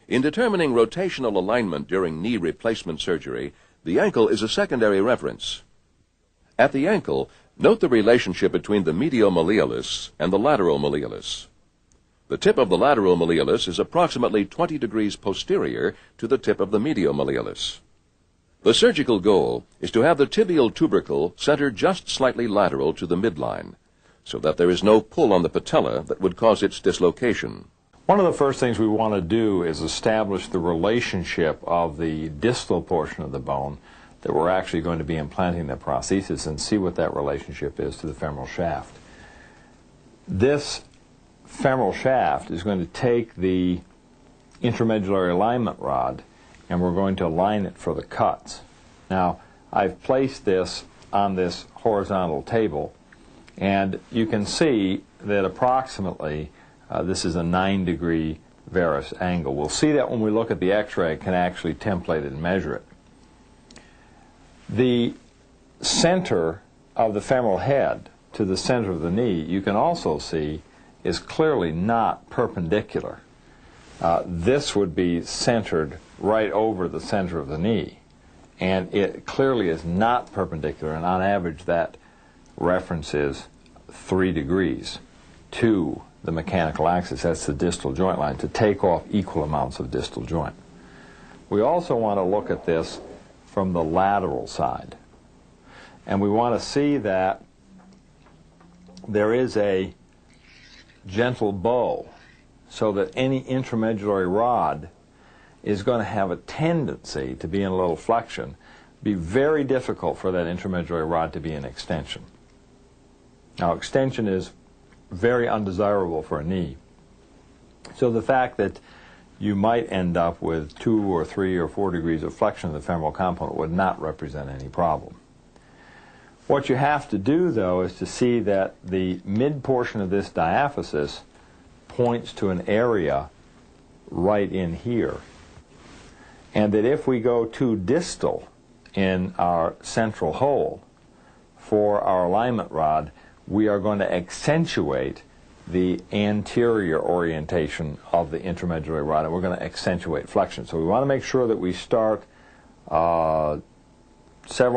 In determining rotational alignment during knee replacement surgery, the ankle is a secondary reference. At the ankle, note the relationship between the medial malleolus and the lateral malleolus. The tip of the lateral malleolus is approximately 20 degrees posterior to the tip of the medial malleolus. The surgical goal is to have the tibial tubercle centered just slightly lateral to the midline, so that there is no pull on the patella that would cause its dislocation. One of the first things we want to do is establish the relationship of the distal portion of the bone that we're actually going to be implanting the prosthesis and see what that relationship is to the femoral shaft. This femoral shaft is going to take the intramedullary alignment rod and we're going to align it for the cuts. Now, I've placed this on this horizontal table and you can see that approximately this is a 9-degree varus angle. We'll see that when we look at the x-ray, can actually template it and measure it. The center of the femoral head to the center of the knee, you can also see, is clearly not perpendicular. This would be centered right over the center of the knee, and it clearly is not perpendicular, and on average that reference is 3 degrees to the mechanical axis. That's the distal joint line, to take off equal amounts of distal joint. We also want to look at this from the lateral side, and we want to see that there is a gentle bow, so that any intramedullary rod is going to have a tendency to be in a little flexion. Be very difficult for that intramedullary rod to be in extension. Now, extension is very undesirable for a knee. So the fact that you might end up with 2 or 3 or 4 degrees of flexion of the femoral component would not represent any problem. What you have to do, though, is to see that the mid portion of this diaphysis points to an area right in here, and that if we go too distal in our central hole for our alignment rod, we are going to accentuate the anterior orientation of the intramedullary rod, and we're going to accentuate flexion. So we want to make sure that we start several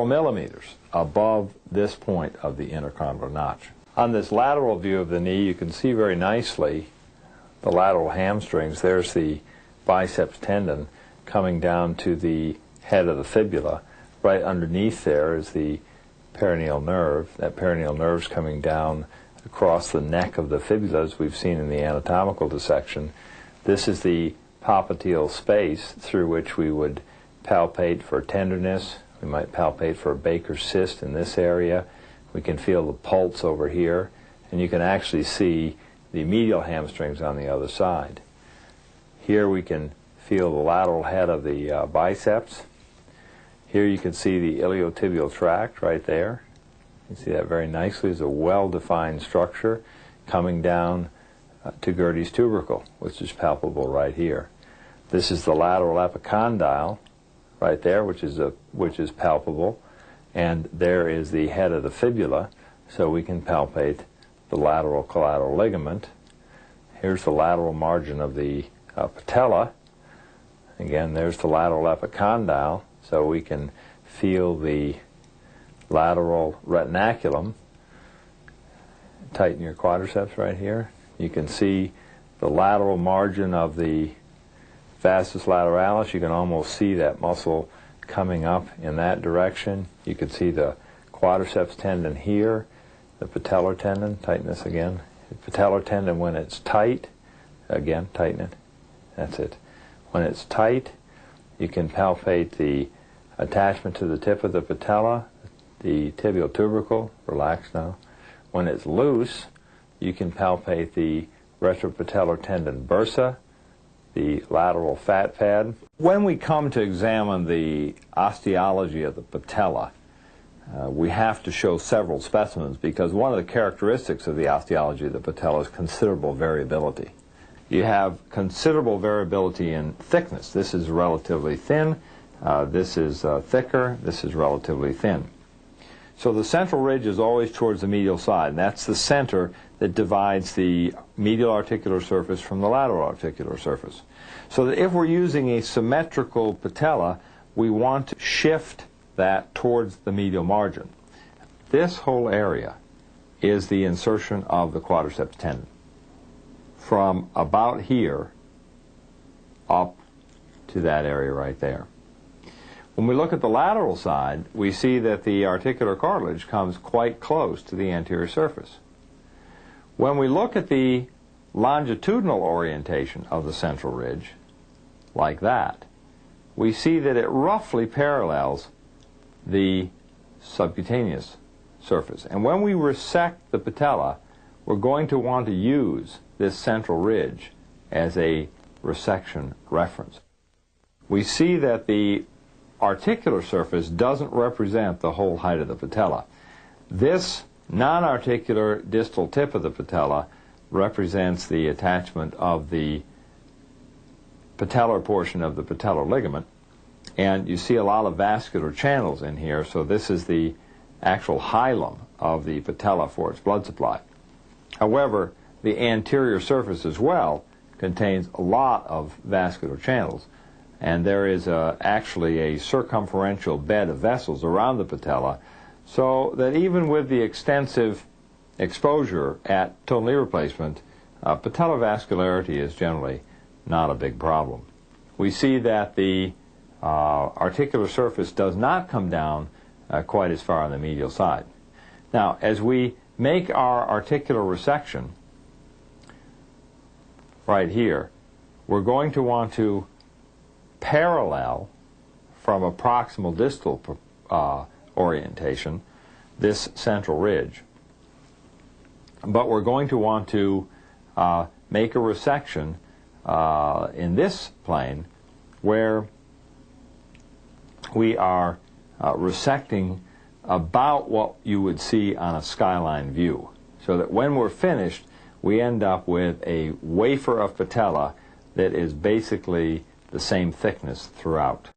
millimeters above this point of the intercondylar notch. On this lateral view of the knee, you can see very nicely the lateral hamstrings. There's the biceps tendon coming down to the head of the fibula. Right underneath there is the perineal nerve. That perineal nerve's coming down across the neck of the fibula, as we've seen in the anatomical dissection. This is the popliteal space through which we would palpate for tenderness. We might palpate for a Baker's cyst in this area. We can feel the pulse over here, and you can actually see the medial hamstrings on the other side. Here we can feel the lateral head of the biceps. Here you can see the iliotibial tract right there. You see that very nicely. It's a well-defined structure coming down to Gerdy's tubercle, which is palpable right here. This is the lateral epicondyle right there, which is palpable, and there is the head of the fibula, so we can palpate the lateral collateral ligament. Here's the lateral margin of the patella. Again, there's the lateral epicondyle, so we can feel the lateral retinaculum. Tighten your quadriceps right here. You can see the lateral margin of the vastus lateralis. You can almost see that muscle coming up in that direction. You can see the quadriceps tendon here, the patellar tendon. Tighten this again. The patellar tendon, when it's tight, again, tighten it. That's it. When it's tight, you can palpate the attachment to the tip of the patella, the tibial tubercle. Relax now. When it's loose, you can palpate the retropatellar tendon bursa, the lateral fat pad. When we come to examine the osteology of the patella, we have to show several specimens, because one of the characteristics of the osteology of the patella is considerable variability. You have considerable variability in thickness. This is relatively thin, this is thicker, this is relatively thin. So the central ridge is always towards the medial side, and that's the center that divides the medial articular surface from the lateral articular surface. So that if we're using a symmetrical patella, we want to shift that towards the medial margin. This whole area is the insertion of the quadriceps tendon from about here up to that area right there. When we look at the lateral side, we see that the articular cartilage comes quite close to the anterior surface. When we look at the longitudinal orientation of the central ridge, like that, we see that it roughly parallels the subcutaneous surface. And when we resect the patella, we're going to want to use this central ridge as a resection reference. We see that the articular surface doesn't represent the whole height of the patella. This non-articular distal tip of the patella represents the attachment of the patellar portion of the patellar ligament, and you see a lot of vascular channels in here, so this is the actual hilum of the patella for its blood supply. However, the anterior surface as well contains a lot of vascular channels, and there is actually a circumferential bed of vessels around the patella, so that even with the extensive exposure at total knee replacement, patellar vascularity is generally not a big problem. We see that the articular surface does not come down quite as far on the medial side. Now, as we make our articular resection right here, we're going to want to parallel from a proximal distal orientation this central ridge. But we're going to want to make a resection in this plane where we are resecting about what you would see on a skyline view, so that when we're finished we end up with a wafer of patella that is basically the same thickness throughout.